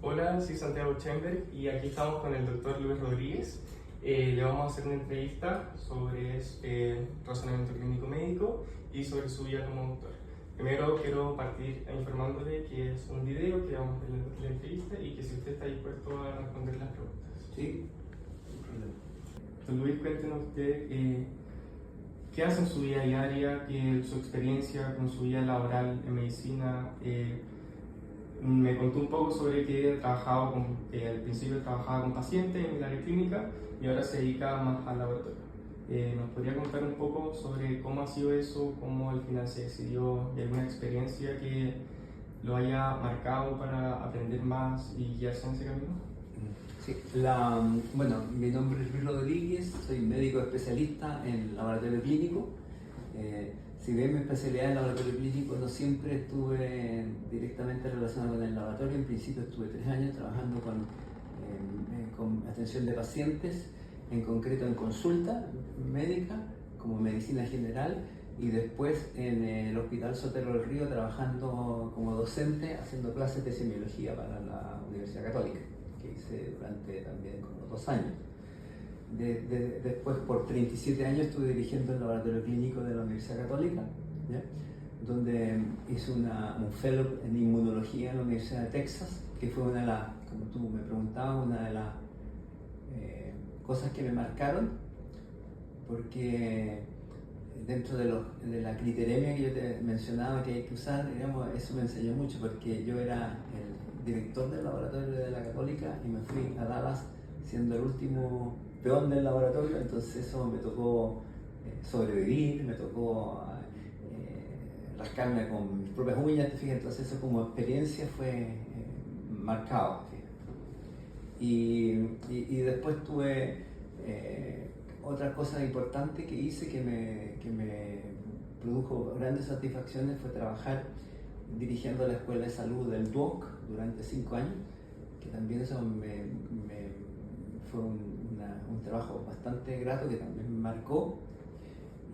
Hola, soy Santiago Chamber y aquí estamos con el doctor Luis Rodríguez. Le vamos a hacer una entrevista sobre razonamiento clínico médico y sobre su vida como doctor. Primero quiero partir informándole que es un video que vamos a hacer en la entrevista y que si usted está dispuesto a responder las preguntas. Sí, sin problema. Doctor Luis, cuéntenos usted qué hace en su vida diaria, su experiencia con su vida laboral en medicina. Me contó un poco sobre que al principio trabajaba con pacientes en el área clínica y ahora se dedica más al laboratorio. ¿Nos podría contar un poco sobre cómo ha sido eso, cómo al final se decidió y alguna experiencia que lo haya marcado para aprender más y guiarse en ese camino? Sí, bueno, mi nombre es Luis Rodríguez, soy médico especialista en laboratorio clínico. Si bien mi especialidad en laboratorio clínico no siempre estuve directamente relacionado con el laboratorio, en principio estuve 3 años trabajando con atención de pacientes, en concreto en consulta médica, como medicina general, y después en el Hospital Sotero del Río trabajando como docente, haciendo clases de semiología para la Universidad Católica, que hice durante también como 2 años. Después, por 37 años, estuve dirigiendo el laboratorio clínico de la Universidad Católica, ¿ya? Donde hice un fellow en inmunología en la Universidad de Texas, que fue una de las, como tú me preguntabas, una de las cosas que me marcaron, porque dentro de la criteremia que yo te mencionaba que hay que usar, digamos, eso me enseñó mucho, porque yo era el director del laboratorio de la Católica y me fui a Dallas siendo el último peón del laboratorio, entonces eso me tocó sobrevivir, me tocó rascarme con mis propias uñas, fíjate, entonces eso como experiencia fue marcado. Y después tuve otra cosa importante que hice que me produjo grandes satisfacciones, fue trabajar dirigiendo la Escuela de Salud del DUOC durante 5 años, que también eso fue un trabajo bastante grato que también me marcó.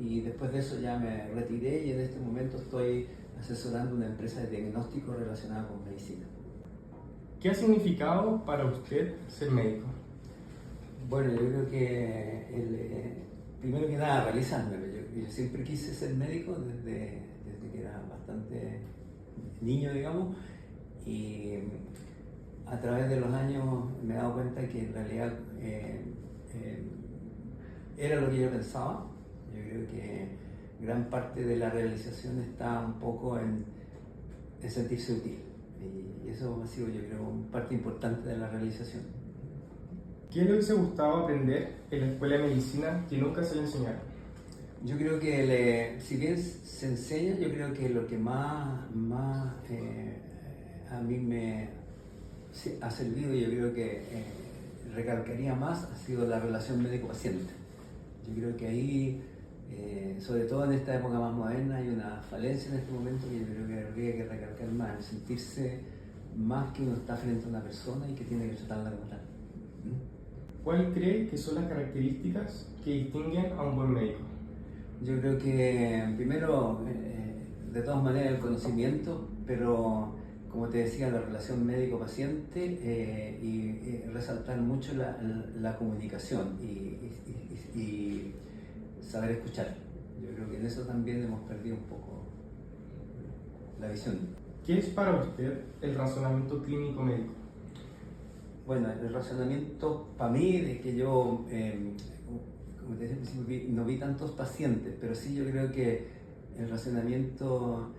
Y después de eso ya me retiré y en este momento estoy asesorando una empresa de diagnóstico relacionada con medicina. ¿Qué ha significado para usted ser médico? Bueno, yo creo que primero que nada realizarme. Yo siempre quise ser médico desde que era bastante niño, digamos, y a través de los años me he dado cuenta que en realidad era lo que yo pensaba. Yo creo que gran parte de la realización está un poco en sentirse útil, y eso ha sido, yo creo, parte importante de la realización. ¿Qué le hubiese gustado aprender en la escuela de medicina que nunca se le enseñaron? Yo creo que si bien se enseña, yo creo que lo que más a mí me ha servido, y yo creo que recalcaría más, ha sido la relación médico-paciente. Yo creo que ahí, sobre todo en esta época más moderna, hay una falencia en este momento que yo creo que habría que recalcar más, el sentirse más que uno está frente a una persona y que tiene que tratarla como tal. ¿Cuál cree que son las características que distinguen a un buen médico? Yo creo que primero, de todas maneras, el conocimiento, pero como te decía, la relación médico-paciente, y resaltar mucho la comunicación y saber escuchar. Yo creo que en eso también hemos perdido un poco la visión. ¿Qué es para usted el razonamiento clínico médico? Bueno, el razonamiento para mí, de que yo, como te decía al principio, no vi tantos pacientes, pero sí yo creo que el razonamiento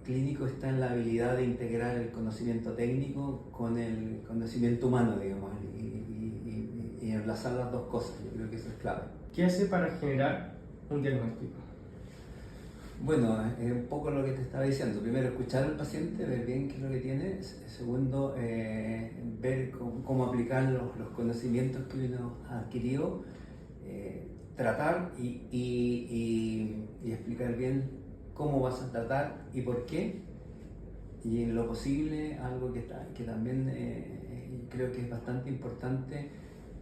clínico está en la habilidad de integrar el conocimiento técnico con el conocimiento humano, digamos, y enlazar las dos cosas. Yo creo que eso es clave. ¿Qué hace para generar un diagnóstico? Bueno, es un poco lo que te estaba diciendo. Primero, escuchar al paciente, ver bien qué es lo que tiene. Segundo, ver cómo aplicar los conocimientos que uno ha adquirido, tratar y explicar bien cómo vas a tratar y por qué. Y en lo posible, algo que también creo que es bastante importante,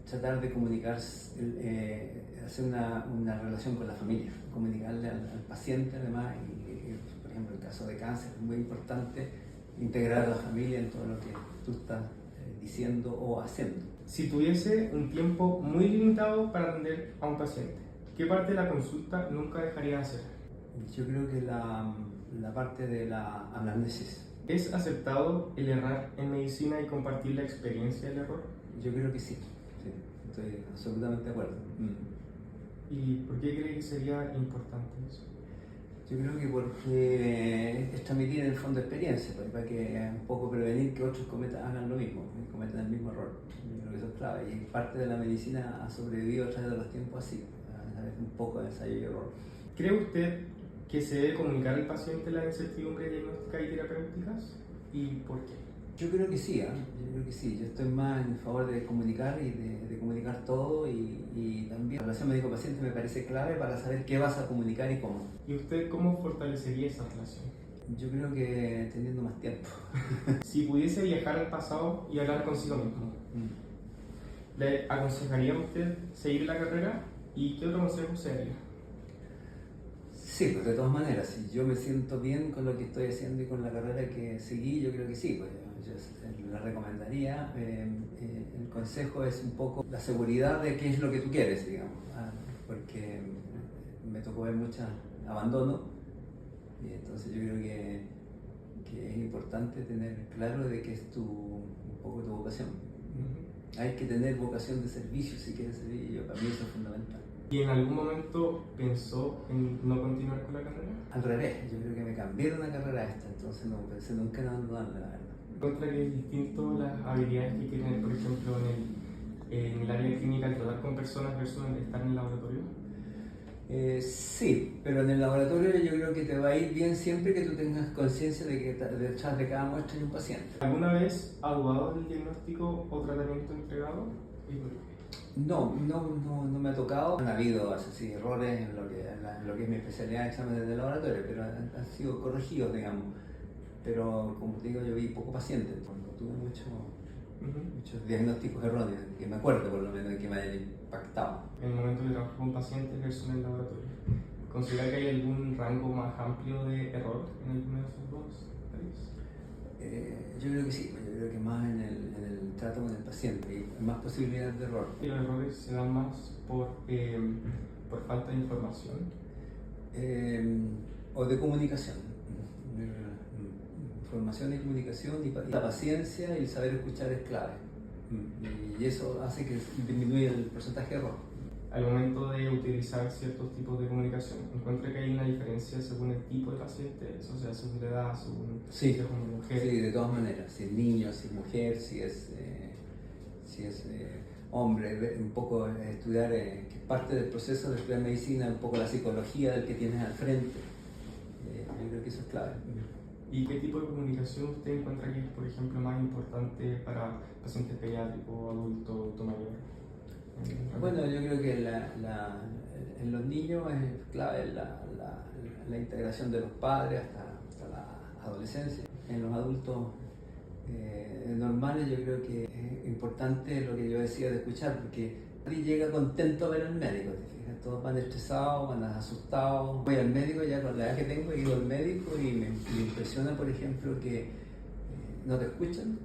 tratar de comunicar, hacer una relación con la familia, comunicarle al paciente además, y por ejemplo en el caso de cáncer es muy importante integrar a la familia en todo lo que tú estás diciendo o haciendo. Si tuviese un tiempo muy limitado para atender a un paciente, ¿qué parte de la consulta nunca dejaría de hacer? Yo creo que la parte de la anamnesis. ¿Es aceptado el errar en medicina y compartir la experiencia del error? Yo creo que sí, estoy absolutamente de acuerdo. ¿Y por qué cree que sería importante eso? Yo creo que porque es transmitir en el fondo experiencia, para que un poco prevenir que otros hagan lo mismo, cometan el mismo error. Yo creo que eso es clave. Y parte de la medicina ha sobrevivido a través de los tiempos así, a través de un poco de ensayo y error. ¿Cree usted que se debe comunicar al paciente la incertidumbre diagnóstica y terapéuticas? ¿Y por qué? Yo creo que sí, yo creo que sí. Yo estoy más en favor de comunicar y de comunicar todo y también la relación médico-paciente me parece clave para saber qué vas a comunicar y cómo. ¿Y usted cómo fortalecería esa relación? Yo creo que teniendo más tiempo. Si pudiese viajar al pasado y hablar consigo mismo, ¿le aconsejaría a usted seguir la carrera? ¿Y qué otro consejo se daría? Sí, pues de todas maneras, si yo me siento bien con lo que estoy haciendo y con la carrera que seguí, yo creo que sí, pues yo la recomendaría. El consejo es un poco la seguridad de qué es lo que tú quieres, digamos, porque me tocó ver mucho abandono y entonces yo creo que es importante tener claro de que es un poco tu vocación. Hay que tener vocación de servicio si quieres servir, y para mí eso es fundamental. ¿Y en algún momento pensó en no continuar con la carrera? Al revés, yo creo que me cambié de una carrera a esta, entonces no pensé nunca en abandonarla, la verdad. ¿Encuentra que es distinto las habilidades que hay que tener, por ejemplo, en el área clínica al tratar con personas versus en estar en el laboratorio? Sí, pero en el laboratorio yo creo que te va a ir bien siempre que tú tengas conciencia de que detrás de cada muestra hay un paciente. ¿Alguna vez ha dudado del diagnóstico o tratamiento entregado? ¿Y por qué? No me ha tocado. Han habido así, errores en lo que es mi especialidad de exámenes de laboratorio, pero han sido corregidos, digamos. Pero como te digo, yo vi poco paciente, cuando tuve muchos diagnósticos erróneos, que me acuerdo por lo menos que me hayan impactado. En el momento de trabajar con pacientes versus en el laboratorio, ¿considera que hay algún rango más amplio de error en alguno de esos dos áreas? Yo creo que sí, yo creo que más en el trato con el paciente y más posibilidades de error. ¿Y los errores se dan más por falta de información? O de comunicación. Información y comunicación y la paciencia y el saber escuchar es clave. Y eso hace que disminuya el porcentaje de error. Al momento de utilizar ciertos tipos de comunicación, ¿encuentra que hay una diferencia según el tipo de paciente? O sea, según la edad, según si es una mujer. Sí, de todas maneras. Si es niño, si es mujer, si es hombre, un poco estudiar, que es parte del proceso de estudiar medicina, un poco la psicología del que tienes al frente. Yo creo que eso es clave. ¿Y qué tipo de comunicación usted encuentra que es, por ejemplo, más importante para pacientes pediátricos, adultos, adulto mayor? Bueno, yo creo que en los niños es clave la integración de los padres hasta la adolescencia. En los adultos normales yo creo que es importante lo que yo decía de escuchar, porque nadie llega contento a ver al médico. Todos van estresados, van asustados. Voy al médico, ya con la edad que tengo, he ido al médico y me impresiona, por ejemplo, que no te escuchan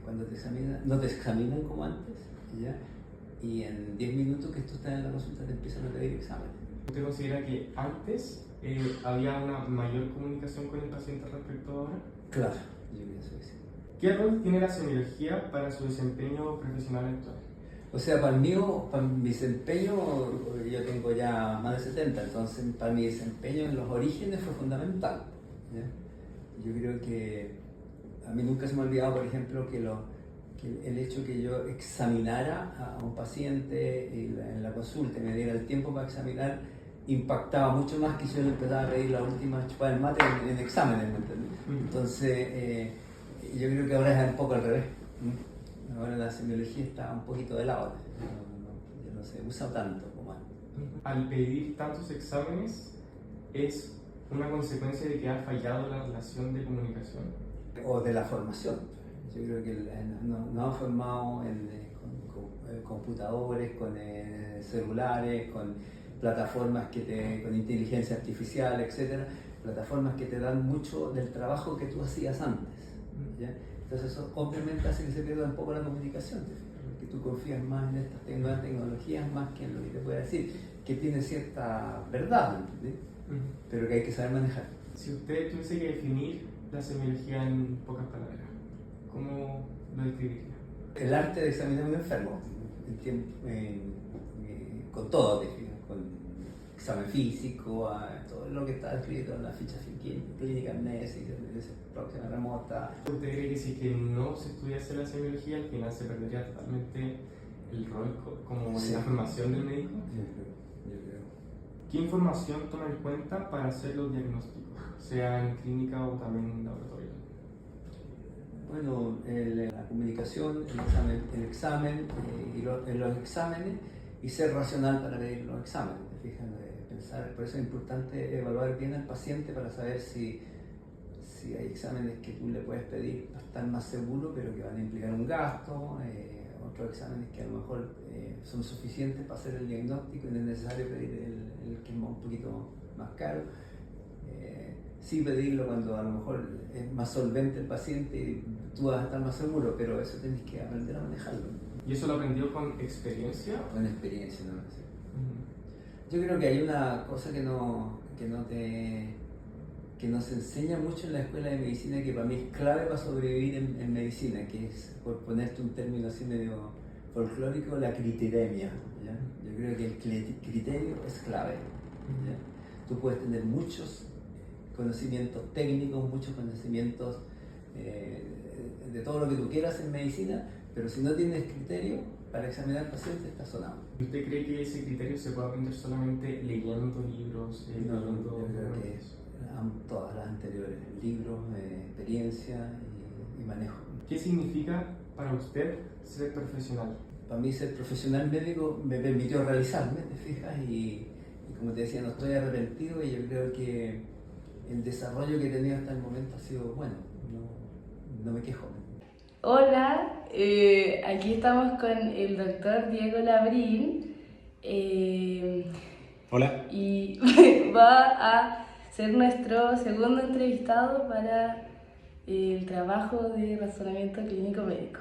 cuando te examinan, no te examinan como antes, ¿ya? Y en 10 minutos que tú estás en la consulta te empiezan a pedir exámenes. ¿Usted considera que antes había una mayor comunicación con el paciente respecto a ahora? Claro, yo pienso que sí. ¿Qué rol tiene la semiología para su desempeño profesional actual? O sea, para mi desempeño, yo tengo ya más de 70, entonces para mi desempeño en los orígenes fue fundamental, ¿ya? Yo creo que a mí nunca se me ha olvidado, por ejemplo, que el hecho que yo examinara a un paciente en la consulta y me diera el tiempo para examinar impactaba mucho más que si yo le empezaba a pedir la última chupada del mate en exámenes, ¿me entiendes? Entonces, yo creo que ahora es un poco al revés. Ahora la semiología está un poquito de lado, ya no se usa tanto como antes. Al pedir tantos exámenes, ¿es una consecuencia de que ha fallado la relación de comunicación? O de la formación. Yo creo que nos han formado con computadores, con celulares, con plataformas con inteligencia artificial, etcétera, plataformas que te dan mucho del trabajo que tú hacías antes, ¿ya? Entonces eso obviamente hace que se pierda un poco la comunicación, que tú confías más en estas nuevas tecnologías más que en lo que te puede decir, que tiene cierta verdad, ¿entiendes? Pero que hay que saber manejar. Si usted tuviese que definir la semiología en pocas palabras, ¿cómo lo describiría? El arte de examinar a un enfermo, con todo, con examen físico, todo lo que está escrito en la ficha clínica amnésica, próxima remota. ¿Usted cree que si que no se estudiase la semiología, al final se perdería totalmente el rol como Sí. la formación del médico? Yo creo. ¿Qué información toma en cuenta para hacer los diagnósticos, sea en clínica o también en laboratorio? Bueno, la comunicación, el examen y los exámenes, y ser racional para pedir los exámenes. ¿Te fijas? Pensar, por eso es importante evaluar bien al paciente para saber si hay exámenes que tú le puedes pedir para estar más seguro, pero que van a implicar un gasto, otros exámenes que a lo mejor son suficientes para hacer el diagnóstico y no es necesario pedir el que es un poquito más caro. Sí pedirlo cuando a lo mejor es más solvente el paciente y tú vas a estar más seguro, pero eso tienes que aprender a manejarlo. ¿Y eso lo aprendió con experiencia? Con experiencia, ¿no? Sí. Yo creo que hay una cosa que nos enseña mucho en la escuela de medicina, que para mí es clave para sobrevivir en medicina, que es, por ponerte un término así medio folclórico, la criteremia, ¿ya? Yo creo que el criterio es clave, ¿ya? Tú puedes tener muchos conocimientos técnicos, muchos conocimientos de todo lo que tú quieras en medicina, pero si no tienes criterio para examinar al paciente, estás sonado. ¿Usted cree que ese criterio se puede aprender solamente leyendo libros? No, yo creo que todas las anteriores, libros, experiencia y manejo. ¿Qué significa para usted ser profesional? Para mí ser profesional médico me permitió realizarme, ¿te fijas? Y como te decía, no estoy arrepentido, y yo creo que el desarrollo que he tenido hasta el momento ha sido bueno, no me quejo. Hola, aquí estamos con el doctor Diego Labrín. Hola. Y va a ser nuestro segundo entrevistado para el trabajo de razonamiento clínico médico.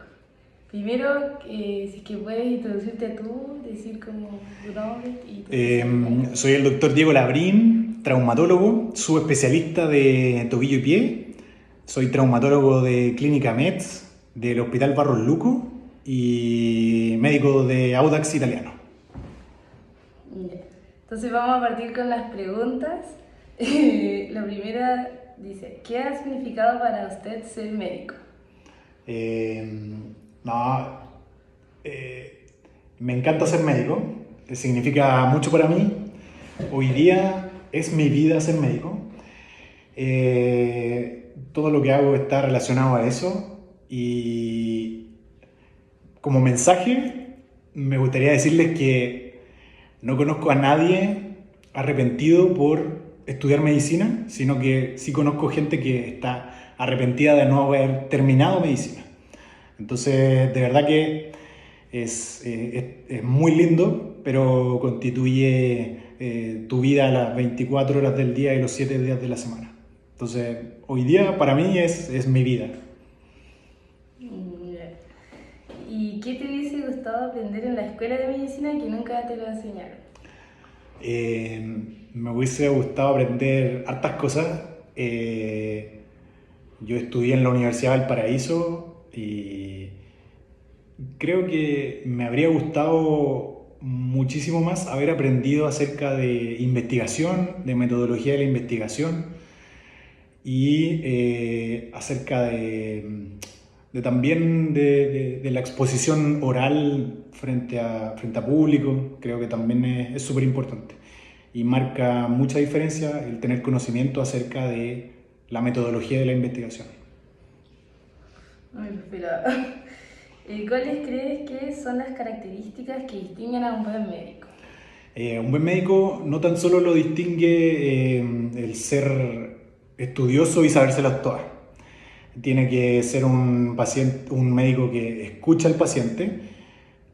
Primero, si es que puedes introducirte tú, decir como tu nombre y tu especialidad. Soy el doctor Diego Labrín, traumatólogo, subespecialista de tobillo y pie. Soy traumatólogo de Clínica Metz, del Hospital Barros Luco, y médico de Audax Italiano. Entonces vamos a partir con las preguntas. La primera dice, ¿qué ha significado para usted ser médico? Me encanta ser médico, significa mucho para mí. Hoy día es mi vida ser médico. Todo lo que hago está relacionado a eso, y como mensaje me gustaría decirles que no conozco a nadie arrepentido por estudiar medicina, sino que sí conozco gente que está arrepentida de no haber terminado medicina. Entonces, de verdad que es muy lindo, pero constituye tu vida a las 24 horas del día y los 7 días de la semana. Entonces, hoy día para mí es mi vida. ¿Y qué te hubiese gustado aprender en la escuela de medicina que nunca te lo enseñaron? Me hubiese gustado aprender hartas cosas. Yo estudié en la Universidad de Valparaíso y creo que me habría gustado muchísimo más haber aprendido acerca de investigación, de metodología de la investigación, y acerca también de la exposición oral frente a público. Creo que también es súper importante y marca mucha diferencia el tener conocimiento acerca de la metodología de la investigación. Pero, ¿cuáles crees que son las características que distinguen a un buen médico? Un buen médico no tan solo lo distingue el ser estudioso y sabérselas todas. Tiene que ser un médico que escucha al paciente,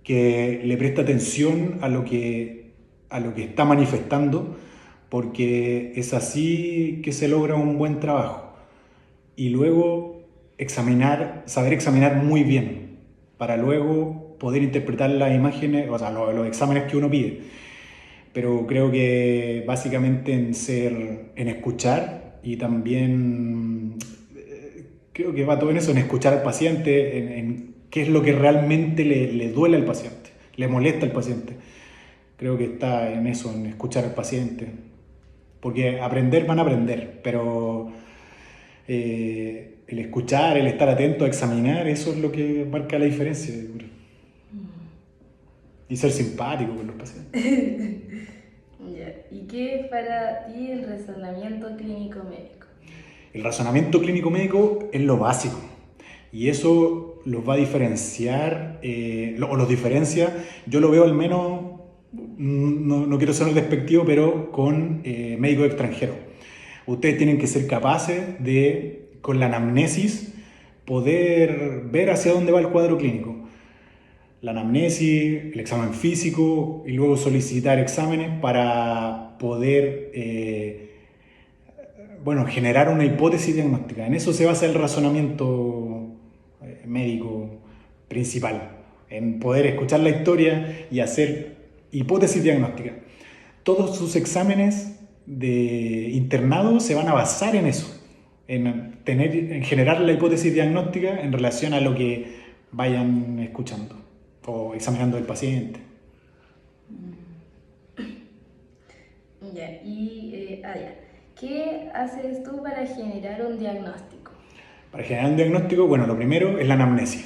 que le presta atención a lo que está manifestando, porque es así que se logra un buen trabajo. Y luego saber examinar muy bien para luego poder interpretar las imágenes, o sea, los exámenes que uno pide. Pero creo que básicamente en escuchar y también creo que va todo en eso, en escuchar al paciente, en qué es lo que realmente le duele al paciente, le molesta al paciente. Creo que está en eso, en escuchar al paciente. Porque aprender van a aprender, pero el escuchar, el estar atento, a examinar, eso es lo que marca la diferencia. Y ser simpático con los pacientes. Ya. ¿Y qué es para ti el razonamiento clínico médico? El razonamiento clínico médico es lo básico y eso los va a diferenciar, o los diferencia, yo lo veo al menos, no quiero ser despectivo, pero con médicos extranjeros. Ustedes tienen que ser capaces de, con la anamnesis, poder ver hacia dónde va el cuadro clínico. La anamnesis, el examen físico y luego solicitar exámenes para poder generar una hipótesis diagnóstica. En eso se basa el razonamiento médico principal, en poder escuchar la historia y hacer hipótesis diagnóstica. Todos sus exámenes de internado se van a basar en eso, en generar la hipótesis diagnóstica en relación a lo que vayan escuchando o examinando el paciente. Ya, ¿qué haces tú para generar un diagnóstico? Para generar un diagnóstico, bueno, lo primero es la anamnesia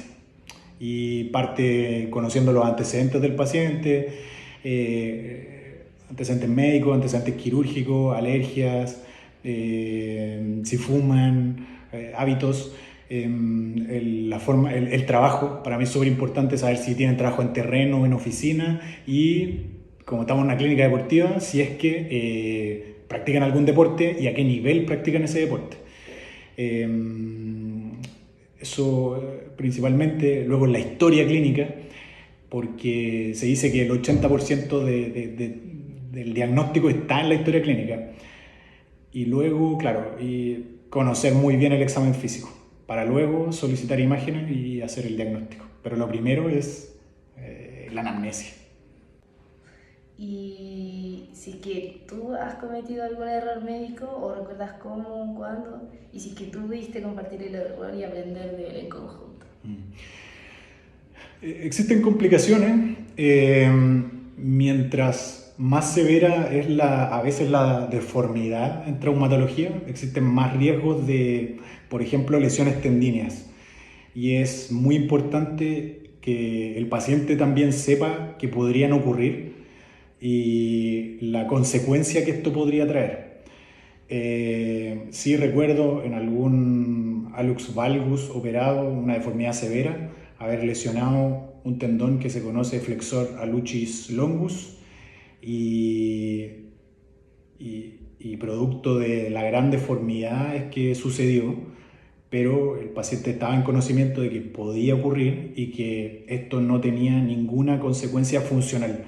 y parte conociendo los antecedentes del paciente, antecedentes médicos, antecedentes quirúrgicos, alergias, si fuman, hábitos. El trabajo, para mí es súper importante saber si tienen trabajo en terreno o en oficina y, como estamos en una clínica deportiva, si es que practican algún deporte y a qué nivel practican ese deporte. Eso principalmente, luego en la historia clínica, porque se dice que el 80% del diagnóstico está en la historia clínica. Y luego, claro, y conocer muy bien el examen físico, para luego solicitar imágenes y hacer el diagnóstico. Pero lo primero es la anamnesia. Y si es que tú has cometido algún error médico o recuerdas cómo, cuándo, y si es que tú pudiste compartir el error y aprender de él en conjunto. Existen complicaciones, mientras más severa es a veces la deformidad en traumatología, existen más riesgos de, por ejemplo, lesiones tendíneas. Y es muy importante que el paciente también sepa que podrían ocurrir y la consecuencia que esto podría traer. Sí recuerdo en algún hallux valgus operado, una deformidad severa, haber lesionado un tendón que se conoce flexor hallucis longus y producto de la gran deformidad es que sucedió, pero el paciente estaba en conocimiento de que podía ocurrir y que esto no tenía ninguna consecuencia funcional,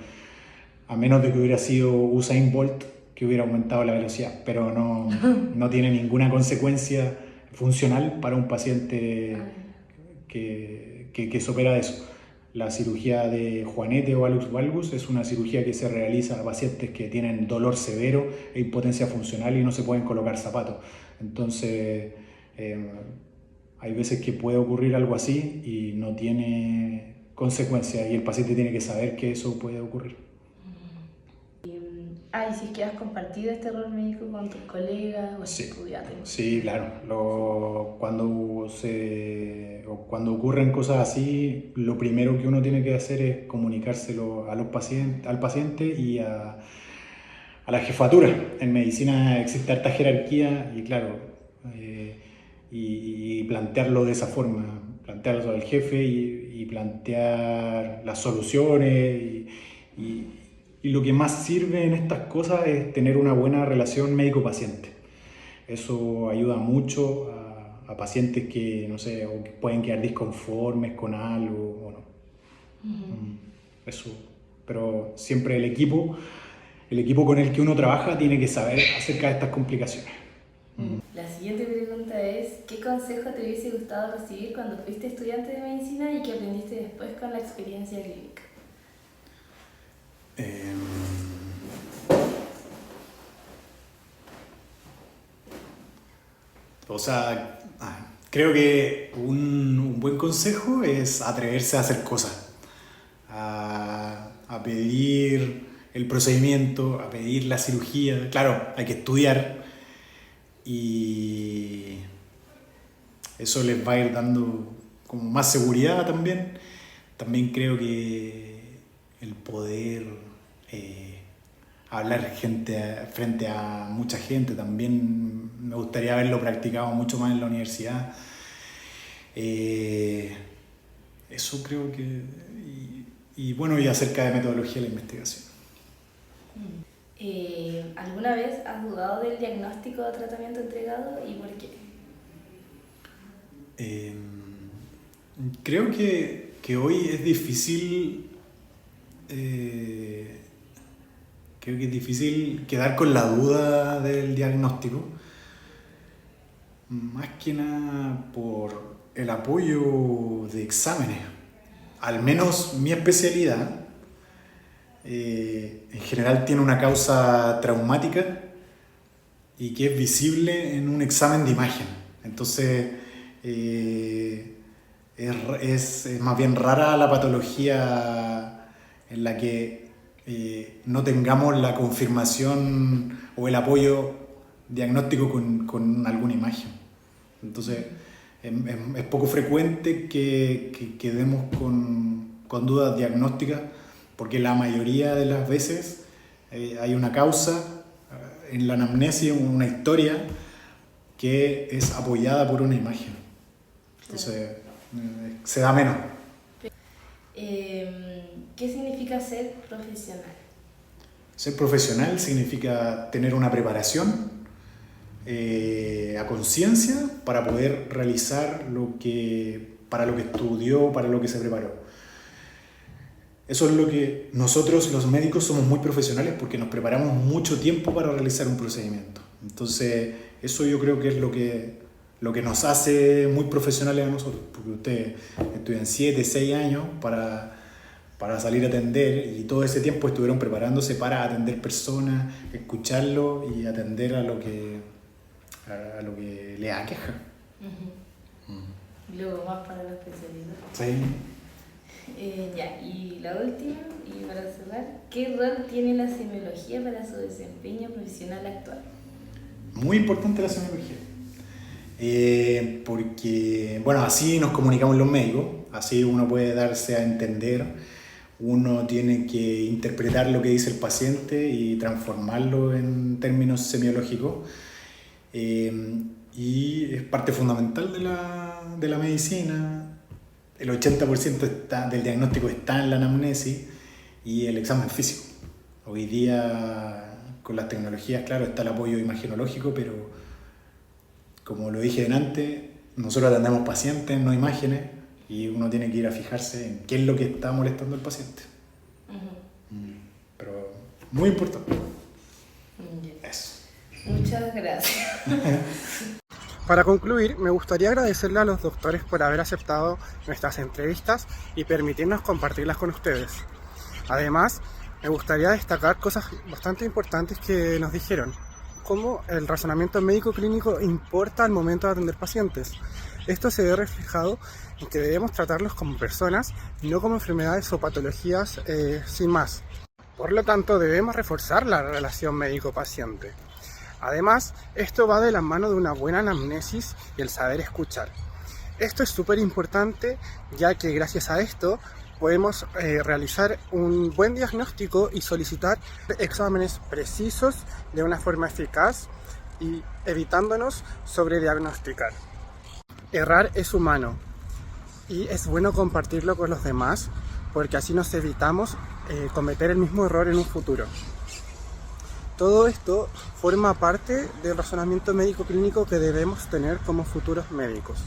a menos de que hubiera sido Usain Bolt, que hubiera aumentado la velocidad, pero no tiene ninguna consecuencia funcional para un paciente que se opera de eso. La cirugía de Juanete o hallux valgus es una cirugía que se realiza a pacientes que tienen dolor severo e impotencia funcional y no se pueden colocar zapatos. Entonces, hay veces que puede ocurrir algo así y no tiene consecuencias y el paciente tiene que saber que eso puede ocurrir. Y si es que has compartido este error médico con tus colegas o estudiantes. Sí, claro. Cuando ocurren cosas así, lo primero que uno tiene que hacer es comunicárselo al paciente y a la jefatura. En medicina existe harta jerarquía y claro, y plantearlo de esa forma, plantearlo al jefe y plantear las soluciones y lo que más sirve en estas cosas es tener una buena relación médico-paciente. Eso ayuda mucho a pacientes que, no sé, o que pueden quedar disconformes con algo o no. Eso. Pero siempre el equipo con el que uno trabaja tiene que saber acerca de estas complicaciones. La siguiente pregunta es, ¿qué consejo te hubiese gustado recibir cuando fuiste estudiante de medicina y que aprendiste después con la experiencia clínica? O sea, creo que un buen consejo es atreverse a hacer cosas, a pedir el procedimiento, a pedir la cirugía. Claro, hay que estudiar y eso les va a ir dando como más seguridad también. También creo que el poder hablar frente a mucha gente también me gustaría haberlo practicado mucho más en la universidad. Eso creo que... Y acerca de metodología de la investigación. ¿Alguna vez has dudado del diagnóstico o tratamiento entregado y por qué? Creo que hoy es difícil... creo que es difícil quedar con la duda del diagnóstico, más que nada por el apoyo de exámenes. Al menos mi especialidad en general tiene una causa traumática y que es visible en un examen de imagen. Entonces es más bien rara la patología en la que no tengamos la confirmación o el apoyo diagnóstico con alguna imagen. Entonces es poco frecuente que quedemos con dudas diagnósticas, porque la mayoría de las veces hay una causa en la anamnesis, una historia que es apoyada por una imagen. Entonces se da menos. ¿Qué significa ser profesional? Ser profesional significa tener una preparación a conciencia para poder realizar para lo que estudió, para lo que se preparó. Eso es lo que nosotros los médicos somos muy profesionales, porque nos preparamos mucho tiempo para realizar un procedimiento. Entonces eso yo creo que es lo que nos hace muy profesionales a nosotros, porque ustedes estudian 7, 6 años para salir a atender, y todo ese tiempo estuvieron preparándose para atender personas, escucharlo y atender a lo que les aqueja. Luego más para la especialidad. Sí. Y la última, y para cerrar, ¿qué rol tiene la semiología para su desempeño profesional actual? Muy importante la semiología. Porque, así nos comunicamos los médicos, así uno puede darse a entender, uno tiene que interpretar lo que dice el paciente y transformarlo en términos semiológicos, y es parte fundamental de la medicina. El 80% del diagnóstico está en la anamnesis y el examen físico. Hoy día, con las tecnologías, claro, está el apoyo imagenológico, pero como lo dije antes, nosotros atendemos pacientes, no imágenes, y uno tiene que ir a fijarse en qué es lo que está molestando al paciente. Pero muy importante. Eso. Muchas gracias. Para concluir, me gustaría agradecerle a los doctores por haber aceptado nuestras entrevistas y permitirnos compartirlas con ustedes. Además, me gustaría destacar cosas bastante importantes que nos dijeron, como el razonamiento médico clínico importa al momento de atender pacientes. Esto se ve reflejado en que debemos tratarlos como personas y no como enfermedades o patologías sin más. Por lo tanto, debemos reforzar la relación médico-paciente. Además, esto va de la mano de una buena anamnesis y el saber escuchar. Esto es súper importante, ya que gracias a esto podemos realizar un buen diagnóstico y solicitar exámenes precisos de una forma eficaz y evitándonos sobrediagnosticar. Errar es humano y es bueno compartirlo con los demás, porque así nos evitamos cometer el mismo error en un futuro. Todo esto forma parte del razonamiento médico clínico que debemos tener como futuros médicos.